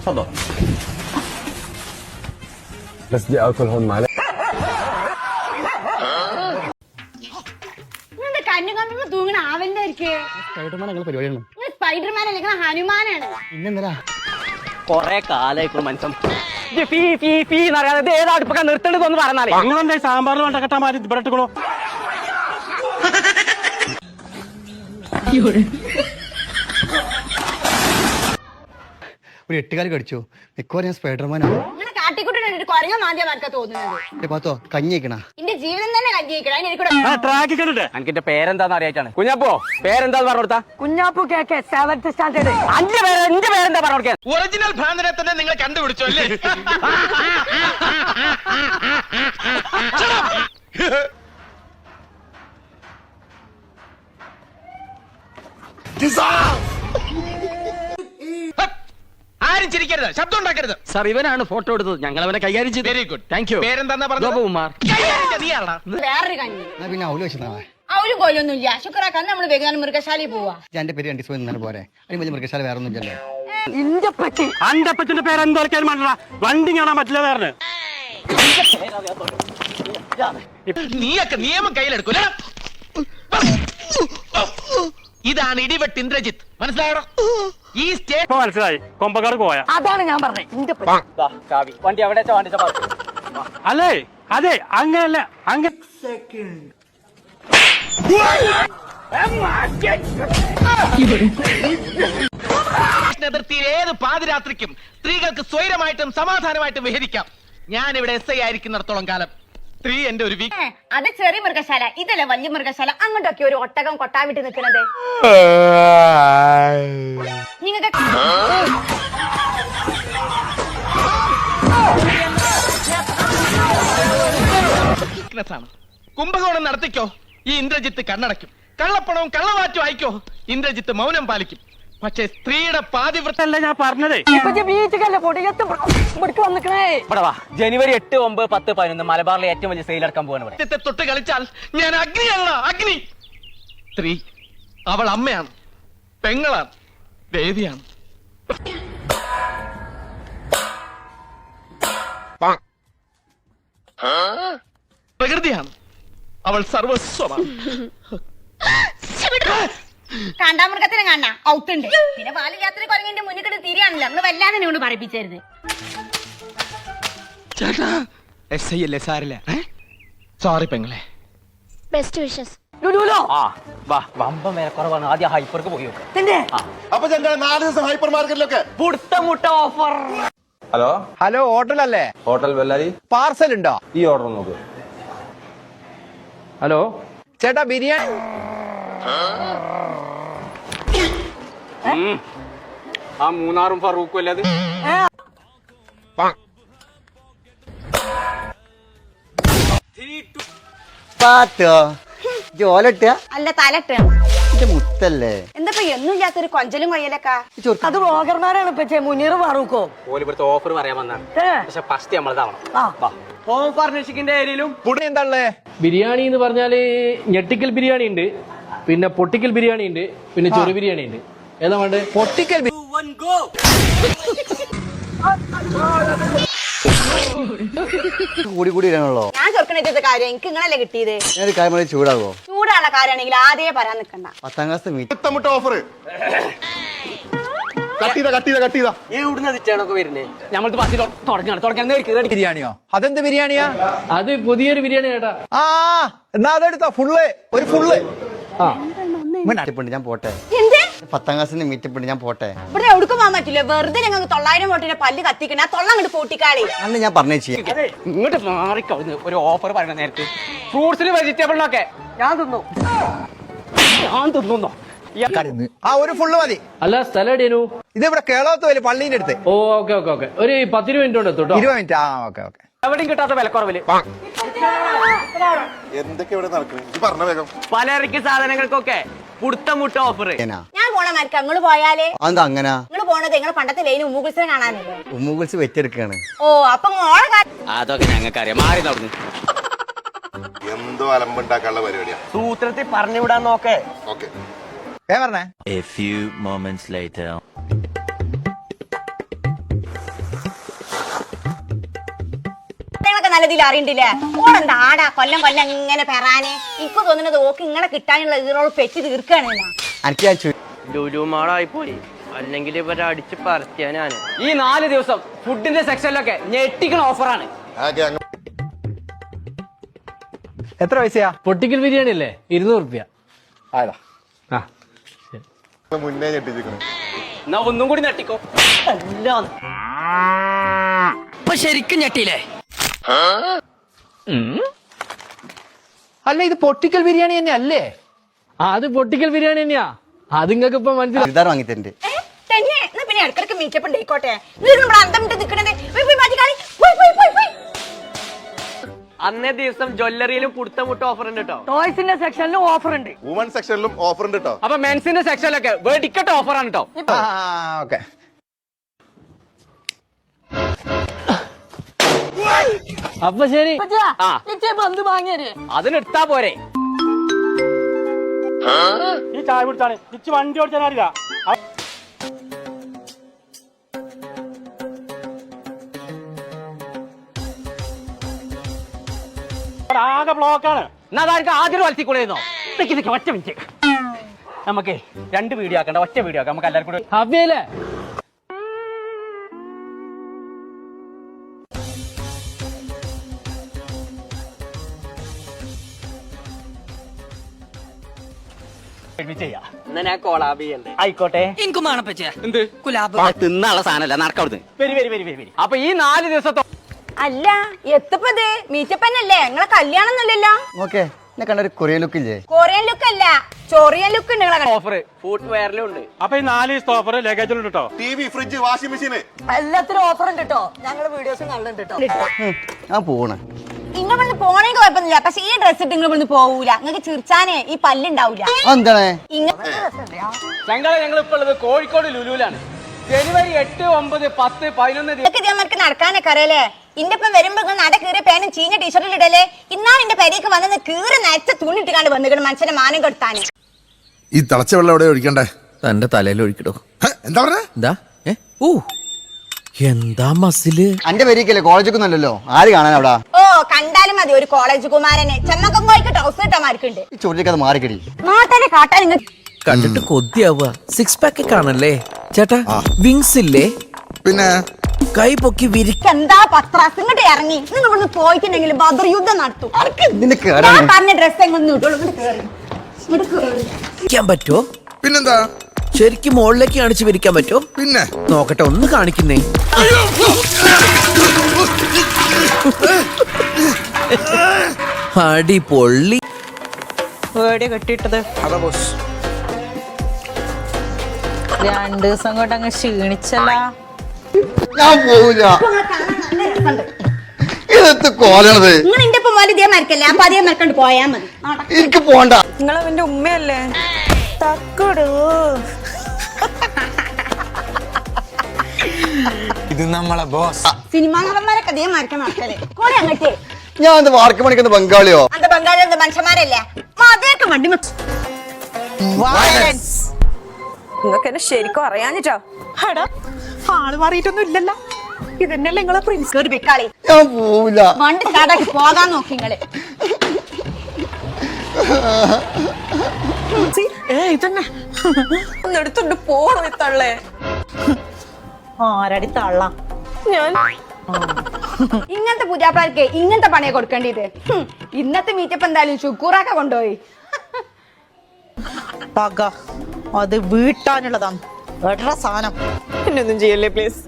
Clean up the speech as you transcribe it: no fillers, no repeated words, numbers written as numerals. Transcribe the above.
تفضل. بس بدي اكل هون معلش. കൊറേ കാലായിക്കോ മനുഷ്യൻ ഏതാ അടുപ്പൊക്കെ നിർത്തേണ്ടതെന്ന് പറഞ്ഞാലേ അങ്ങനെ സാമ്പാറിൽ വേണ്ട കെട്ടാൻ മാറി ഇവിടെ ഇട്ടുക്കണോ. ഒരു എട്ടുകാലി കടിച്ചു മിക്കവാറും ഞാൻ സ്പൈഡർമാനാണ്. കഞ്ഞിക്കണ എന്റെ ജീവിതം തന്നെ എനിക്കിന്റെ പേരെന്താന്ന് അറിയാറ്റാണ്. കുഞ്ഞാപ്പോ പേരെന്താന്ന് പറഞ്ഞു കൊടുത്താ? കുഞ്ഞാപ്പു കേക്ക് 7th സ്റ്റാൻഡേർഡ്. എന്റെ പേരെന്താ പറഞ്ഞു കൊടുക്കാൻ? ഒറിജിനൽ ഭ്രാന്തനെ തന്നെ നിങ്ങൾ കണ്ടുപിടിച്ചു അല്ലേ? ആരും ചിരിക്കരുത്, ശബ്ദം ഉണ്ടാക്കരുത്. സാർ ഇവനാണ് ഫോട്ടോ എടുത്തത്, ഞങ്ങൾ അവനെ കൈകാര്യം ചെയ്തു. Very good, thank you. പേരെന്താ പറഞ്ഞത്? ഗോപകുമാർ. വേറൊരു കഞ്ഞി പിന്നെ അവല് വെച്ചാ അവര് കൊല്ലൊന്നുമില്ല. ശുക്രാക്കാൻ നമ്മള് വേഗം മൃഗശാലയിൽ പോവാ. എന്റെ പേര് 2 ദിവസം നിന്നാണ് പോരെ. അതിന് വലിയ മൃഗശാല വേറെ ഒന്നും ഇല്ലല്ലോ. അന്തപ്പത്തിന്റെ പേരെന്തോർക്കാനും വേണ്ട, വണ്ടി കാണാൻ പറ്റില്ല വേറെ. നീയൊക്കെ നിയമം കയ്യിലെടുക്കൂല. ഇതാണ് ഇടിവെട്ട് ഇന്ദ്രജിത്ത്, മനസ്സിലായോ? ഈ സ്റ്റേറ്റ് മനസ്സിലായി. കൊമ്പക്കാട് പോയ അതാണ് ഞാൻ പറഞ്ഞത്. വണ്ടി എവിടെ അല്ലേ? അതെ, അങ്ങനല്ല. അങ്ങനെ അതിർത്തിയിൽ ഏത് പാതിരാത്രിക്കും സ്ത്രീകൾക്ക് സ്വൈരമായിട്ടും സമാധാനമായിട്ടും വിഹരിക്കാം. ഞാനിവിടെ SI ആയിരിക്കുന്നിടത്തോളം കാലം സ്ത്രീ എന്റെ ഒരു അത് ചെറിയ മൃഗശാല, ഇതല്ലേ വലിയ മൃഗശാല. അങ്ങോട്ടൊക്കെ ഒരു ഒട്ടകം കൊട്ടാവിട്ട് നിൽക്കുന്നത് നിങ്ങൾക്ക് കുംഭകോണം നടത്തിക്കോ, ഈ ഇന്ദ്രജിത്ത് കണ്ണടയ്ക്കും. കള്ളപ്പണവും കള്ളവാറ്റും അയക്കോ, ഇന്ദ്രജിത്ത് മൗനം പാലിക്കും. പക്ഷെ സ്ത്രീയുടെ പാതിവൃത്തല്ല ഞാൻ പറഞ്ഞതേ. ജനുവരി 8, 9, 10, 11 മലബാറിലെ ഏറ്റവും വലിയ സെയിൽ ഇറക്കാൻ പോവാണ്. തൊട്ട് കളിച്ചാൽ ഞാൻ അഗ്നിയല്ല, അഗ്നി. സ്ത്രീ അവൾ അമ്മയാണ്, പെങ്ങളാണ്, ദേവിയാണ്. പ്രകൃതിയാണ്, അവൾ സർവസ്വമാണ്. കാണ്ടാമൃഗത്തിന് കാണാ ഔത്തുണ്ട്. പിന്നെ ബാലയാത്ര കുറങ്ങിന്റെ മുന്നിൽ കിടന്ന് തിരിയാണല്ലോ. നമ്മള് വല്ലാതെ എന്നോട് പറയിപ്പിച്ചായിരുന്നു. ചേട്ടാ SI അല്ലേ, സാരില്ല. സോറി പെങ്ങളെ. Best wishes. വമ്പം വിലക്കുറവാണ്. ആദ്യം ഹൈപ്പർക്ക് പോയി നോക്കാം. അപ്പൊ ഞങ്ങൾ 4 ദിവസം ഹൈപ്പർ മാർക്കറ്റിലൊക്കെ മുട്ട ഓഫർ. ഹലോ ഹലോ, ഹോട്ടലല്ലേ? ഹോട്ടൽ ബെല്ലാരി. പാർസൽ ഉണ്ടോ? ഈ ഓർഡർ നോക്ക്. ഹലോ ചേട്ടാ, ബിരിയാണി. ആ മൂന്നാറും ഫറൂഖും അല്ലേ അത്? ജോലിട്ട അല്ല തലട്ട മുത്തല്ലേ? എന്താ എന്നും ഇല്ലാത്തൊരു കൊഞ്ചലും കൊയ്യലൊക്കെ? അത് ബ്ലോഗർമാരാണ് മുനീർ ഫാറൂഖോ. ഇവിടുത്തെ ഓഫർ പറയാൻ വന്നാണ്. പക്ഷെ ഫസ്റ്റ് നമ്മളതാവണം. ഹോം ഫർണിഷിങ്ങിന്റെ ഏരിയയിലും എന്താ ബിരിയാണി എന്ന് പറഞ്ഞാല് ഞെട്ടിക്കൽ ബിരിയാണി ഉണ്ട്, പിന്നെ പൊട്ടിക്കൽ ബിരിയാണി ഉണ്ട്, പിന്നെ ചെറു ബിരിയാണി ഉണ്ട്. ഏതാ വേണ്ടത്? പൊട്ടിക്കൽ കൂടി കൂടി ഇടാനുള്ളോ? ഞാൻ ചെറുക്കണ കാര്യം എനിക്ക് ഇങ്ങളല്ലേ കിട്ടിയത്. ഞാൻ കാര്യം ചൂടാവോ? ചൂടാനുള്ള കാര്യമാണെങ്കിൽ ആദ്യമേ പറയാൻ നിൽക്കണ്ട. 10ാം ക്ലാസ് മുട്ട ഓഫർ. ബിരിയാണിയോ? അതെന്ത് ബിരിയാണിയാ? അത് പുതിയൊരു ബിരിയാണി ചേട്ടാ. ആ എന്നാ അതെടുത്തോ, ഫുള്ള് ഒരു ഫുള്ള്. ഞാൻ പോട്ടെ. 10ാം ക്ലാസ്സിന് മീറ്റപ്പ് ഞാൻ പോട്ടെ. ഇവിടെ എവിടേക്കും പോകാൻ പറ്റില്ല. വെറുതെ ഞങ്ങൾക്ക് 900 വോട്ടിന്റെ പല്ല് കത്തിക്കണ ആ തൊള്ള അങ്ങോട്ട് പൂട്ടിക്കാളി. അന്ന് ഞാൻ പറഞ്ഞു ചെയ്യാം. ഇങ്ങോട്ട് മാറിക്കഴിഞ്ഞ് ഒരു ഓഫർ പറയണ നേരത്ത് ഫ്രൂട്ട്സിലും വെജിറ്റബിളിനൊക്കെ ഞാൻ തിന്നു. ആ ഒരു ഫുള്ള് മതി. അല്ല സ്ഥലം എവിടെയാനു? ഇത് ഇവിടെ കേളോത്ത് വരും, പള്ളീന്റെ അടുത്ത്. ഓ ഓക്കെ ഓക്കെ ഓക്കെ. ഒരു 10-20 മിനിറ്റ് കൊണ്ട് എത്തും. 20 മിനിറ്റ്. ആ ഓക്കെ ഓക്കെ. എവിടെയും കിട്ടാത്ത വിലക്കുറവില് എന്തൊക്കെ ഇവിടെ നടക്കുന്നത് പറഞ്ഞ വേഗം. പലചരക്ക് സാധനങ്ങൾക്കൊക്കെ മുട്ട ഓഫർ. ഞാൻ പോണ മരക്ക് അങ്ങോട്ട് പോയാലേ. അതെന്താ അങ്ങനെ? നിങ്ങൾ പോണത് നിങ്ങളെ പണ്ടത്തെ ലൈന് ഉമ്മുകുൽസിനെ കാണാനല്ലേ? ഉമ്മുകുൽസ് വെച്ചെടുക്കാണ്. ഓ അപ്പൊ അതൊക്കെ ഞങ്ങൾക്ക് അറിയാം. മാറി നടന്നു എന്തോ അലമ്പുണ്ടാക്കാനുള്ള പരിപാടിയാ. സൂത്രത്തിൽ പറഞ്ഞു വിടാൻ നോക്കേ. ഓക്കെ. പറഞ്ഞേ. A few moments later. നല്ലതിൽ അറിയണ്ടില്ലേ ഓളെന്താ ആടാ കൊല്ലം കൊല്ലം ഇങ്ങനെ പെറാനെ ഇപ്പൊ തോന്നുന്നത് ഓക്ക് ഇങ്ങനെ കിട്ടാനുള്ള ഈറോൾ പെറ്റി തീർക്കാണ്. എനിക്ക് ലുലുമാളായി പോയി, അല്ലെങ്കിൽ ഇവരെ അടിച്ച് പറിക്കാനാണ്. ഈ 4 ദിവസം ഫുഡിന്റെ സെക്ഷനിലൊക്കെ ഞെട്ടിക്കണ ഓഫറാണ്. എത്ര പൈസയാ? പൊട്ടിക്കൽ ബിരിയാണി അല്ലേ 200 റുപ്യ. ആ മുന്നേ ഞെട്ടിച്ചിരിക്കണേ. എന്നാ ഒന്നും കൂടി ഞെട്ടിക്കോ. ഇപ്പൊ ശരിക്കും ഞെട്ടിയില്ലേ? അല്ല ഇത് പൊട്ടിക്കൽ ബിരിയാണി തന്നെ അല്ലേ? അത് പൊട്ടിക്കൽ ബിരിയാണി തന്നെയാ. അത് നിങ്ങൾക്ക് ഇപ്പൊ മനസ്സിലായി. ചുരിദാർ വാങ്ങിത്തരണ്ട്. പിന്നെ ഇടക്കിടക്ക് മീറ്റപ്പ് ഉണ്ടായിക്കോട്ടെ. നമ്മുടെ അന്തം വിട്ട് നിൽക്കണത് അന്നേ ദിവസം ജ്വല്ലറിയിലും പുടുത്തമുട്ട ഓഫർ ഉണ്ട് കേട്ടോ. ടോയ്സിന്റെ സെക്ഷനിലും ഓഫർ ഉണ്ട്. വുമൺ സെക്ഷനിലും ഓഫർ ഉണ്ട് കേട്ടോ. അപ്പൊ മെൻസിന്റെ സെക്ഷനിലൊക്കെ വെടിക്കട്ട ഓഫറാണ് കേട്ടോ. ഓക്കെ. അപ്പൊ ശരി. പന്ത് വാങ്ങിയേ അതിനെടുത്താ പോരെ. ഈ ചായ കുടിച്ചാണ് ഇച്ച് വണ്ടി ഓടിച്ചാൽ അറിയില്ല. ആകെ ബ്ലോക്കാണ്. എന്നാ അതാർക്ക് ആദ്യം വളർത്തിക്കൂടെയിരുന്നോ? ഒറ്റ മിനിറ്റ്, നമുക്ക് 2 വീഡിയോ ആക്കണ്ട, ഒറ്റ വീഡിയോ ആക്കാം. നമുക്ക് എല്ലാവർക്കും കൂടെ ഹാപ്പിയല്ലേ? ആയിക്കോട്ടെ. എന്ത് തിന്നുള്ള സാധനല്ല, നടക്കവിടുന്ന്. അപ്പൊ ഈ 4 ദിവസത്തോ അല്ല എത്തപ്പത് മീറ്റപ്പന്നല്ലേ നിങ്ങളെ കല്യാണം ഒന്നുമില്ലല്ലോ. ഓക്കെ. എന്നെ കണ്ട ഒരു കൊറിയൻ ലുക്ക് ഇല്ലേ? കൊറിയൻ ലുക്ക് അല്ല ചൊറിയൻ ലുക്ക് ഉണ്ട് നിങ്ങളെ. ഓഫർ ഫുഡ് വെയറിലും ഉണ്ട്. അപ്പൊ ഈ 4 ഓഫർ ലഗേജിലും കേട്ടോ. TV, ഫ്രിഡ്ജ്, വാഷിംഗ് മെഷീന് എല്ലാത്തിനും ഓഫർ ഉണ്ട് കേട്ടോ. ഞങ്ങള് വീഡിയോസും കണ്ടുണ്ട് കേട്ടോ. ഞാൻ പോണേ. നിങ്ങൾ ഇവിടുന്ന് പോണെങ്കിൽ കുഴപ്പമൊന്നുമില്ല, പക്ഷെ ഈ ഡ്രസ് ഇട്ട് നിങ്ങൾ ഇവിടുന്ന് പോകൂല. നിങ്ങൾക്ക് ചിരിച്ചാനേ ഈ പല്ലുണ്ടാവൂല. എന്താണ് ഞങ്ങൾ ഇപ്പൊ ഉള്ളത് കോഴിക്കോട് ലുലുവിലാണ്. ജനുവരി 8, 9, 10, 11 ഇതൊക്കെ ഇതേമാർക്ക് നടക്കാനൊക്കെ അറിയാലേ. ഇന്റെ ഒപ്പം വരുമ്പോ നട കീറിയ പേനും ചീഞ്ഞ ടീഷർട്ടിൽ ഇടലേ. ഇന്നാണ് എന്റെ പെരേക്ക് വന്നത് കീറി നരച്ച തുണിട്ടിക്കാണ്ട് വന്നിട്ട് മനുഷ്യനെ മാനം കെടുത്താന്. ഈ തിളച്ച വെള്ളം എവിടെ ഒഴിക്കണ്ടേ? തന്റെ തലയിൽ ഒഴിക്കടോ. എന്താ പറഞ്ഞ? എന്താ എന്താ മസില്? എന്റെ പേരിക്കല്ലേ കോളേജൊക്കെ ആര് കാണാൻ അവിടെ? ഓ കണ്ടാലും മതി ഒരു കോളേജ് കുമാരനെ. ചെമ്മക്കം കോഴിക്ക് ട്രൗസർ ഇട്ടമാർക്കുണ്ട്. ഈ ചോദ്യമൊക്കെ അത് മാറിക്കടി. നാട്ടെ കാട്ടാൻ നിങ്ങൾ കണ്ടിട്ട് കൊതിയാവുക. 6 പാക്ക് കാണല്ലേ ചേട്ടാ? വിങ്സ് ഇല്ലേ? പിന്നെ കൈ പൊക്കി എന്താ പത്രാസ് ഇങ്ങോട്ട് ഇറങ്ങി. നിങ്ങൾ ഇവിടുന്ന് പോയിട്ടുണ്ടെങ്കിൽ ബദർ യുദ്ധം നടത്തും. ഇതിന്റെ ഞാൻ പറഞ്ഞ ഡ്രസ് എങ്ങനെ ഇട്ടോളൂ. വിരിക്കാൻ പറ്റോ? പിന്നെന്താ? ശരിക്കും മുകളിലേക്ക് കാണിച്ച് വിരിക്കാൻ പറ്റോ? പിന്നെ നോക്കട്ടെ, ഒന്ന് കാണിക്കുന്നേ. അടി പൊള്ളി. കെട്ടിട്ടത് 2 ദിവസം കൊണ്ട് അങ്ങ് ക്ഷീണിച്ചല്ല. ഞാൻ പോവില്ല. ഇതെത്ത് കോലണത്. നിങ്ങൾ എന്റെ ഒപ്പം പോലെ ഇതേ മരക്കല്ലേ. അപ്പൊ അതേ മരക്കണ്ട് പോയാ മതി. എനിക്ക് പോണ്ട. നിങ്ങൾ അവന്റെ ഉമ്മയല്ലേ? തക്കടൂ. ഇത് നമ്മളെ ബോസ്. സിനിമാ നടന്മാരൊക്കെ അതേ മരക്ക നടക്കല്ലേ. കോടെ അങ്ങട്ടേ ഞാൻ എന്താ വാർക്ക് പണിക്കുന്ന ബംഗാളിയോ? അന്ത ബംഗാളി മനുഷ്യന്മാരല്ലേ? അതൊക്കെ വണ്ടി നിങ്ങൾക്ക് എന്നെ ശരിക്കും അറിയാഞ്ഞിട്ടോ? ആള് മാറിയിട്ടൊന്നും ഇല്ലല്ലോ. ഇതന്നെയല്ലേ നിങ്ങളെ പ്രിൻസ്? ഒരു ബിക്കാളി ഞാൻ പോവില്ല. വണ്ടി സ്റ്റാർട്ടാക്കി പോകാൻ നോക്കി നിങ്ങള്. ഇതന്നെ ഒന്നെടുത്തോണ്ട് പോണോ തള്ളേ? ആരടി തള്ള? ഞാൻ ഇങ്ങനത്തെ പൂജാപ്രാർക്ക് ഇങ്ങനത്തെ പണിയെ കൊടുക്കേണ്ടത്. ഇന്നത്തെ മീറ്റപ്പ് എന്തായാലും ശുക്കൂറാക്ക കൊണ്ടുപോയി. പക അത് വീട്ടാനുള്ളതാണ്. സാധനം എന്നൊന്നും ചെയ്യല്ലേ പ്ലീസ്.